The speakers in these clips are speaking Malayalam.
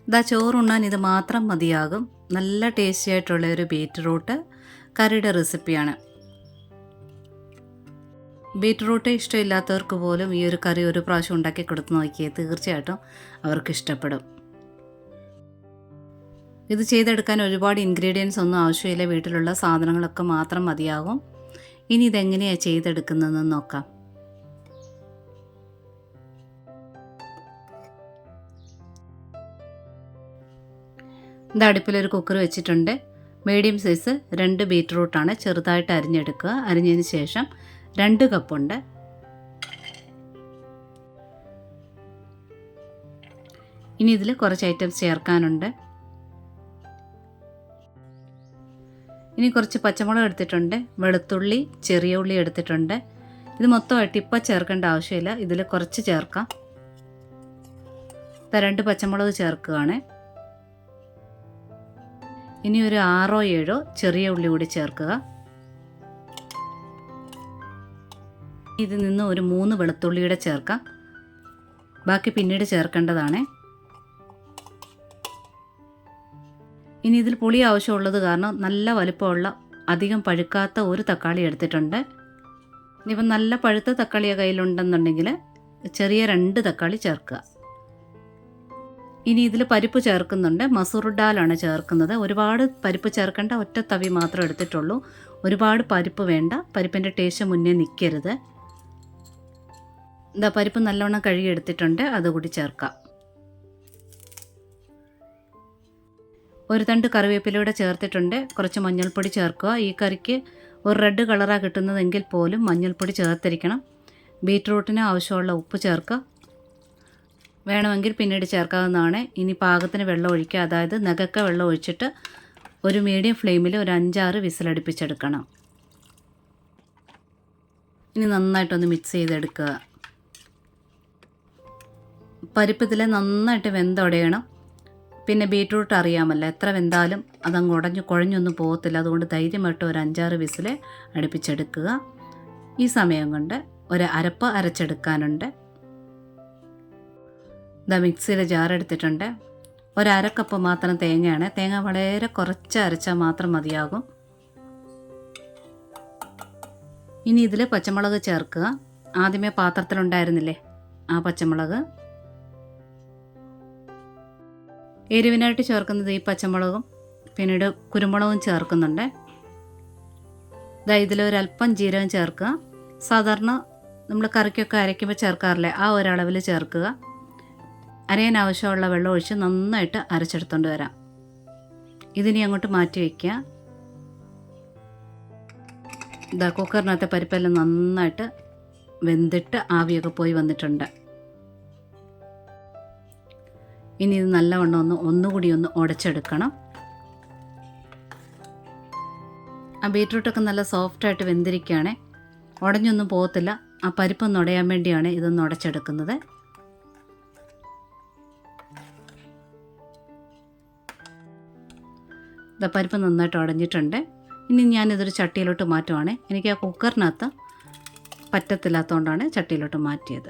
ഇതാ ചോറുണ്ണാൻ ഇത് മാത്രം മതിയാകും. നല്ല ടേസ്റ്റി ആയിട്ടുള്ള ഒരു ബീറ്റ്റൂട്ട് കറിയുടെ റെസിപ്പിയാണ്. ബീറ്റ്റൂട്ട് ഇഷ്ടമില്ലാത്തവർക്ക് പോലും ഈ ഒരു കറി ഒരു പ്രാവശ്യം ഉണ്ടാക്കി കൊടുത്ത് നോക്കിയേ, തീർച്ചയായിട്ടും അവർക്ക് ഇഷ്ടപ്പെടും. ഇത് ചെയ്തെടുക്കാൻ ഒരുപാട് ഇൻഗ്രീഡിയൻസ് ഒന്നും ആവശ്യമില്ല, വീട്ടിലുള്ള സാധനങ്ങളൊക്കെ മാത്രം മതിയാകും. ഇനി ഇതെങ്ങനെയാണ് ചെയ്തെടുക്കുന്നതെന്ന് നോക്കാം. ഇത് അടുപ്പിലൊരു കുക്കർ വെച്ചിട്ടുണ്ട്. മീഡിയം സൈസ് 2 ബീറ്റ്റൂട്ടാണ്, ചെറുതായിട്ട് അരിഞ്ഞെടുക്കുക. അരിഞ്ഞതിന് ശേഷം 2 കപ്പുണ്ട്. ഇനി ഇതിൽ കുറച്ച് ഐറ്റംസ് ചേർക്കാനുണ്ട്. ഇനി കുറച്ച് പച്ചമുളക് എടുത്തിട്ടുണ്ട്, വെളുത്തുള്ളി, ചെറിയ ഉള്ളി എടുത്തിട്ടുണ്ട്. ഇത് മൊത്തമായിട്ട് ഇപ്പം ചേർക്കേണ്ട ആവശ്യമില്ല, ഇതിൽ കുറച്ച് ചേർക്കാം. 2 പച്ചമുളക് ചേർക്കുകയാണ്. ഇനി ഒരു 6-7 ചെറിയ ഉള്ളി കൂടി ചേർക്കുക. ഇതിൽ നിന്ന് ഒരു 3 വെളുത്തുള്ളിയുടെ ചേർക്കാം, ബാക്കി പിന്നീട് ചേർക്കേണ്ടതാണ്. ഇനി ഇതിൽ പുളി ആവശ്യമുള്ളത് കാരണം നല്ല വലിപ്പമുള്ള അധികം പഴുക്കാത്ത ഒരു തക്കാളി എടുത്തിട്ടുണ്ട്. ഇനിയിപ്പം നല്ല പഴുത്ത തക്കാളി കയ്യിലുണ്ടെന്നുണ്ടെങ്കിൽ ചെറിയ 2 തക്കാളി ചേർക്കുക. ഇനി ഇതിൽ പരിപ്പ് ചേർക്കുന്നുണ്ട്, മസൂർ ദാലാണ് ചേർക്കുന്നത്. ഒരുപാട് പരിപ്പ് ചേർക്കേണ്ട, ഒറ്റ തവി മാത്രം എടുത്തിട്ടുള്ളൂ. ഒരുപാട് പരിപ്പ് വേണ്ട, പരിപ്പിൻ്റെ ടേസ്റ്റ് മുന്നേ നിൽക്കരുത്. ഇതാ പരിപ്പ് നല്ലവണ്ണം കഴുകി എടുത്തിട്ടുണ്ട്, അതുകൂടി ചേർക്കാം. ഒരു തണ്ട് കറിവേപ്പിലൂടെ ചേർത്തിട്ടുണ്ട്. കുറച്ച് മഞ്ഞൾപ്പൊടി ചേർക്കുക. ഈ കറിക്ക് ഒരു റെഡ് കളറാണ് കിട്ടുന്നതെങ്കിൽ പോലും മഞ്ഞൾപ്പൊടി ചേർത്തിരിക്കണം. ബീറ്റ്റൂട്ടിന് ആവശ്യമുള്ള ഉപ്പ് ചേർക്കുക, വേണമെങ്കിൽ പിന്നീട് ചേർക്കാവുന്നതാണ്. ഇനി പാകത്തിന് വെള്ളം ഒഴിക്കുക, അതായത് നഖക്ക വെള്ളം ഒഴിച്ചിട്ട് ഒരു മീഡിയം ഫ്ലെയിമിൽ ഒരു 5-6 വിസിലടുപ്പിച്ചെടുക്കണം. ഇനി നന്നായിട്ടൊന്ന് മിക്സ് ചെയ്തെടുക്കുക. പരിപ്പ് ഇതിൽ നന്നായിട്ട് വെന്തുടയണം. പിന്നെ ബീറ്റ്റൂട്ട് അറിയാമല്ലോ, എത്ര വെന്താലും അതങ്ങ് കുഴഞ്ഞൊന്നും പോകത്തില്ല. അതുകൊണ്ട് ധൈര്യമായിട്ട് ഒരു 5-6 വിസിൽ അടുപ്പിച്ചെടുക്കുക. ഈ സമയം കൊണ്ട് ഒരു അരപ്പ് അരച്ചെടുക്കാനുണ്ട്. ഇതാ മിക്സിയിൽ ജാറെടുത്തിട്ടുണ്ട്. ഒരു 1/2 കപ്പ് മാത്രം തേങ്ങയാണ്. തേങ്ങ വളരെ കുറച്ച് അരച്ചാൽ മാത്രം മതിയാകും. ഇനി ഇതിൽ പച്ചമുളക് ചേർക്കുക. ആദ്യമേ പാത്രത്തിലുണ്ടായിരുന്നില്ലേ ആ പച്ചമുളക്. എരിവിനായിട്ട് ചേർക്കുന്നത് ഈ പച്ചമുളകും പിന്നീട് കുരുമുളകും ചേർക്കുന്നുണ്ട്. ഇതിലൊരല്പം ജീരകം ചേർക്കുക. സാധാരണ നമ്മൾ കറിക്കൊക്കെ അരയ്ക്കുമ്പോൾ ചേർക്കാറില്ലേ, ആ ഒരളവിൽ ചേർക്കുക. അരയാൻ ആവശ്യമുള്ള വെള്ളം ഒഴിച്ച് നന്നായിട്ട് അരച്ചെടുത്തുകൊണ്ട് വരാം. ഇതിനി അങ്ങോട്ട് മാറ്റി വയ്ക്കുക. കുക്കറിനകത്തെ പരിപ്പെല്ലാം നന്നായിട്ട് വെന്തിട്ട് ആവിയൊക്കെ പോയി വന്നിട്ടുണ്ട്. ഇനി ഇത് നല്ലവണ്ണം ഒന്നുകൂടി ഉടച്ചെടുക്കണം. ആ ബീറ്റ്റൂട്ടൊക്കെ നല്ല സോഫ്റ്റായിട്ട് വെന്തിരിക്കുകയാണ്, ഉടഞ്ഞൊന്നും പോകത്തില്ല. ആ പരിപ്പൊന്ന് ഉടയാൻ വേണ്ടിയാണ് ഇതൊന്ന് ഉടച്ചെടുക്കുന്നത്. പരിപ്പ് നന്നായിട്ട് ഉടഞ്ഞിട്ടുണ്ട്. ഇനി ഞാനിതൊരു ചട്ടിയിലോട്ട് മാറ്റുവാണ്. എനിക്ക് ആ കുക്കറിനകത്ത് പറ്റത്തില്ലാത്തതുകൊണ്ടാണ് ചട്ടിയിലോട്ട് മാറ്റിയത്.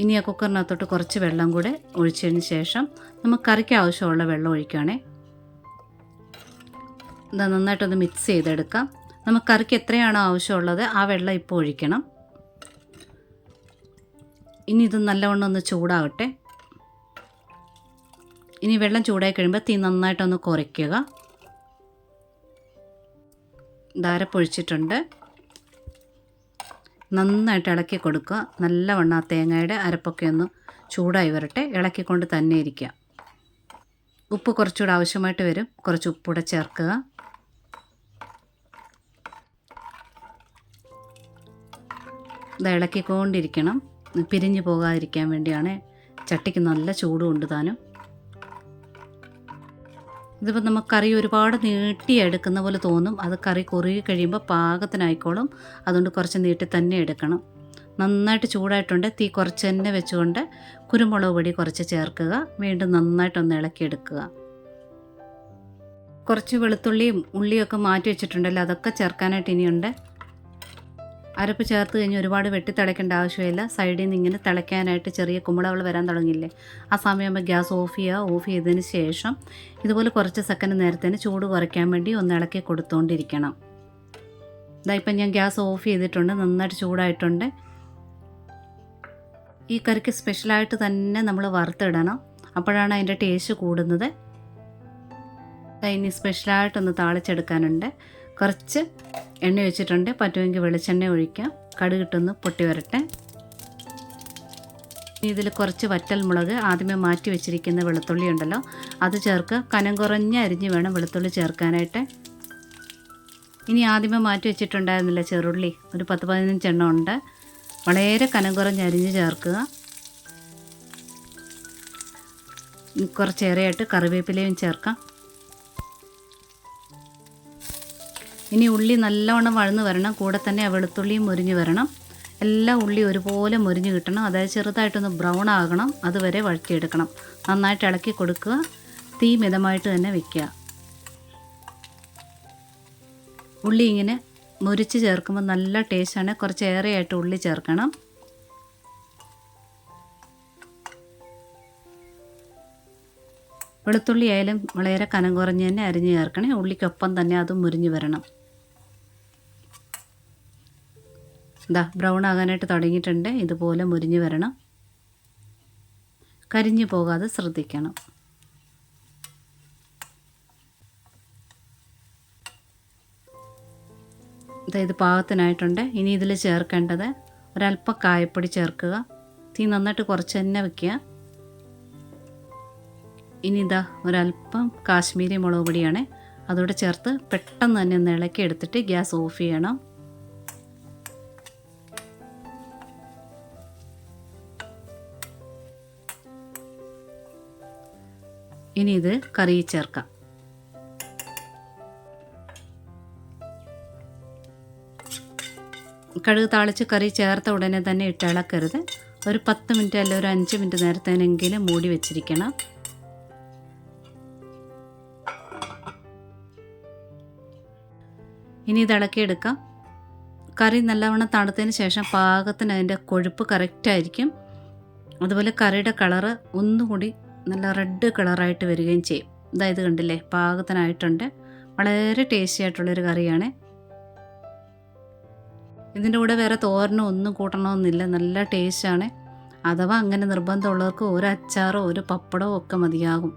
ഇനി ആ കുക്കറിനകത്തോട്ട് കുറച്ച് വെള്ളം കൂടെ ഒഴിച്ചതിന് ശേഷം നമുക്ക് കറിക്ക് ആവശ്യമുള്ള വെള്ളം ഒഴിക്കുകയാണേ. നന്നായിട്ടൊന്ന് മിക്സ് ചെയ്തെടുക്കാം. നമുക്ക് കറിക്ക് എത്രയാണോ ആവശ്യമുള്ളത് ആ വെള്ളം ഇപ്പോൾ ഒഴിക്കണം. ഇനി ഇത് നല്ലവണ്ണം ഒന്ന് ചൂടാകട്ടെ. ഇനി വെള്ളം ചൂടായി കഴിയുമ്പോൾ തീ നന്നായിട്ടൊന്ന് കുറയ്ക്കുക. അരപ്പൊഴിച്ചിട്ടുണ്ട്. നന്നായിട്ട് ഇളക്കി കൊടുക്കുക. നല്ലവണ്ണം ആ തേങ്ങയുടെ അരപ്പൊക്കെ ഒന്ന് ചൂടായി വരട്ടെ. ഇളക്കിക്കൊണ്ട് തന്നെ ഇരിക്കുക. ഉപ്പ് കുറച്ചുകൂടെ ആവശ്യമായിട്ട് വരും, കുറച്ച് ഉപ്പൂടെ ചേർക്കുക. ഇളക്കിക്കൊണ്ടിരിക്കണം, പിരിഞ്ഞു പോകാതിരിക്കാൻ വേണ്ടിയാണ്. ചട്ടിക്ക് നല്ല ചൂടുണ്ട് താനും. ഇതിപ്പോൾ നമുക്ക് കറി ഒരുപാട് നീട്ടിയെടുക്കുന്ന പോലെ തോന്നും. അത് കറി കുറുകി കഴിയുമ്പോൾ പാകത്തിനായിക്കോളും. അതുകൊണ്ട് കുറച്ച് നീട്ടി തന്നെ എടുക്കണം. നന്നായിട്ട് ചൂടായിട്ടുണ്ട്. തീ കുറച്ച് തന്നെ വെച്ചുകൊണ്ട് കുരുമുളക് പൊടി കുറച്ച് ചേർക്കുക. വീണ്ടും നന്നായിട്ടൊന്ന് ഇളക്കിയെടുക്കുക. കുറച്ച് വെളുത്തുള്ളിയും ഉള്ളിയൊക്കെ മാറ്റി വെച്ചിട്ടുണ്ടല്ലോ, അതൊക്കെ ചേർക്കാനായിട്ട് ഇനിയുണ്ട്. അരപ്പ് ചേർത്ത് കഴിഞ്ഞ് ഒരുപാട് വെട്ടി തിളയ്ക്കേണ്ട ആവശ്യമില്ല. സൈഡിൽ നിന്ന് ഇങ്ങനെ തിളയ്ക്കാനായിട്ട് ചെറിയ കുമിളകൾ വരാൻ തുടങ്ങിയില്ലേ, ആ സമയമാകുമ്പോൾ ഗ്യാസ് ഓഫ് ചെയ്യുക. ഓഫ് ചെയ്തതിന് ശേഷം ഇതുപോലെ കുറച്ച് സെക്കൻഡ് നേരത്തേന് ചൂട് കുറയ്ക്കാൻ വേണ്ടി ഒന്ന് ഇളക്കി കൊടുത്തുകൊണ്ടിരിക്കണം. ഇപ്പം ഞാൻ ഗ്യാസ് ഓഫ് ചെയ്തിട്ടുണ്ട്, നന്നായിട്ട് ചൂടായിട്ടുണ്ട്. ഈ കറിക്ക് സ്പെഷ്യലായിട്ട് തന്നെ നമ്മൾ വറുത്തിടണം, അപ്പോഴാണ് അതിൻ്റെ ടേസ്റ്റ് കൂടുന്നത്. ഇനി സ്പെഷ്യലായിട്ടൊന്ന് താളിച്ചെടുക്കാനുണ്ട്. കുറച്ച് എണ്ണ ഒഴിച്ചിട്ടുണ്ട്, പറ്റുമെങ്കിൽ വെളിച്ചെണ്ണ ഒഴിക്കാം. കടുകിട്ടൊന്ന് പൊട്ടി വരട്ടെ. ഇതിൽ കുറച്ച് വറ്റൽമുളക്, ആദ്യമേ മാറ്റി വെച്ചിരിക്കുന്ന വെളുത്തുള്ളി ഉണ്ടല്ലോ അത് ചേർക്കുക. കനം കുറഞ്ഞ് അരിഞ്ഞ് വേണം വെളുത്തുള്ളി ചേർക്കാനായിട്ട്. ഇനി ആദ്യമേ മാറ്റി വെച്ചിട്ടുണ്ടായിരുന്നില്ല ചെറുള്ളി, ഒരു 10-15 എണ്ണം ഉണ്ട്. വളരെ കനം കുറഞ്ഞ് അരിഞ്ഞ് ചേർക്കുക. കുറച്ചേറെയായിട്ട് കറിവേപ്പിലയും ചേർക്കാം. ഇനി ഉള്ളി നല്ലവണ്ണം വഴന്ന് വരണം, കൂടെ തന്നെ ആ വെളുത്തുള്ളിയും മുരിഞ്ഞ് വരണം. എല്ലാ ഉള്ളി ഒരുപോലെ മുരിഞ്ഞ് കിട്ടണം, അതായത് ചെറുതായിട്ടൊന്ന് ബ്രൗൺ ആകണം, അതുവരെ വഴറ്റിയെടുക്കണം. നന്നായിട്ട് ഇളക്കി കൊടുക്കുക, തീ മിതമായിട്ട് തന്നെ വയ്ക്കുക. ഉള്ളി ഇങ്ങനെ മുരിച്ച് ചേർക്കുമ്പോൾ നല്ല ടേസ്റ്റാണ്. കുറച്ചേറെയായിട്ട് ഉള്ളി ചേർക്കണം. വെളുത്തുള്ളി ആയാലും വളരെ കനം കുറഞ്ഞ് തന്നെ അരിഞ്ഞ് ചേർക്കണേ, ഉള്ളിക്കൊപ്പം തന്നെ അതും മുരിഞ്ഞ് വരണം. ബ്രൗൺ ആകാനായിട്ട് തുടങ്ങിയിട്ടുണ്ട്, ഇതുപോലെ മുരിഞ്ഞ് വരണം. കരിഞ്ഞു പോകാതെ ശ്രദ്ധിക്കണം. ഇത് പാകത്തിനായിട്ടുണ്ട്. ഇനി ഇതിൽ ചേർക്കേണ്ടത് ഒരല്പം കായപ്പൊടി ചേർക്കുക. തീ നന്നായിട്ട് കുറച്ച് തന്നെ വയ്ക്കുക. ഇനി ഒരല്പം കാശ്മീരി മുളക് പൊടിയാണ്, അതോടെ ചേർത്ത് പെട്ടെന്ന് തന്നെ ഒന്ന് ഇളക്കി എടുത്തിട്ട് ഗ്യാസ് ഓഫ് ചെയ്യണം. ഇനി ഇത് കറിയിൽ ചേർക്കാം. കടുക് താളിച്ച് കറി ചേർത്ത ഉടനെ തന്നെ ഇട്ട് ഇളക്കരുത്. ഒരു 10 മിനിറ്റ് അല്ല ഒരു 5 മിനിറ്റ് നേരത്തേനെങ്കിലും മൂടി വെച്ചിരിക്കണം. ഇനി ഇത് ഇളക്കിയെടുക്കാം. കറി നല്ലവണ്ണം തണുത്തതിന് ശേഷം പാകത്തിന് അതിൻ്റെ കൊഴുപ്പ് കറക്റ്റായിരിക്കും. അതുപോലെ കറിയുടെ കളറ് ഒന്നുകൂടി നല്ല റെഡ് കളറായിട്ട് വരികയും ചെയ്യും. ഇത് കണ്ടില്ലേ, പാകത്തിനായിട്ടുണ്ട്. വളരെ ടേസ്റ്റി ആയിട്ടുള്ളൊരു കറിയാണ്. ഇതിൻ്റെ കൂടെ വേറെ തോരനോ ഒന്നും കൂട്ടണമെന്നില്ല, നല്ല ടേസ്റ്റാണ്. അഥവാ അങ്ങനെ നിർബന്ധമുള്ളവർക്ക് ഒരു അച്ചാറോ ഒരു പപ്പടമോ ഒക്കെ മതിയാകും.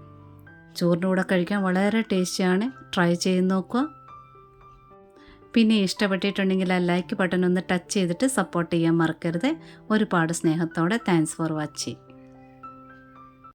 ചോറിൻ്റെ കൂടെ കഴിക്കാൻ വളരെ ടേസ്റ്റിയാണ്. ട്രൈ ചെയ്ത് നോക്കുക. പിന്നെ ഇഷ്ടപ്പെട്ടിട്ടുണ്ടെങ്കിൽ ആ ലൈക്ക് ബട്ടൺ ഒന്ന് ടച്ച് ചെയ്തിട്ട് സപ്പോർട്ട് ചെയ്യാൻ മറക്കരുത്. ഒരുപാട് സ്നേഹത്തോടെ താങ്ക്സ് ഫോർ വാച്ചിങ്.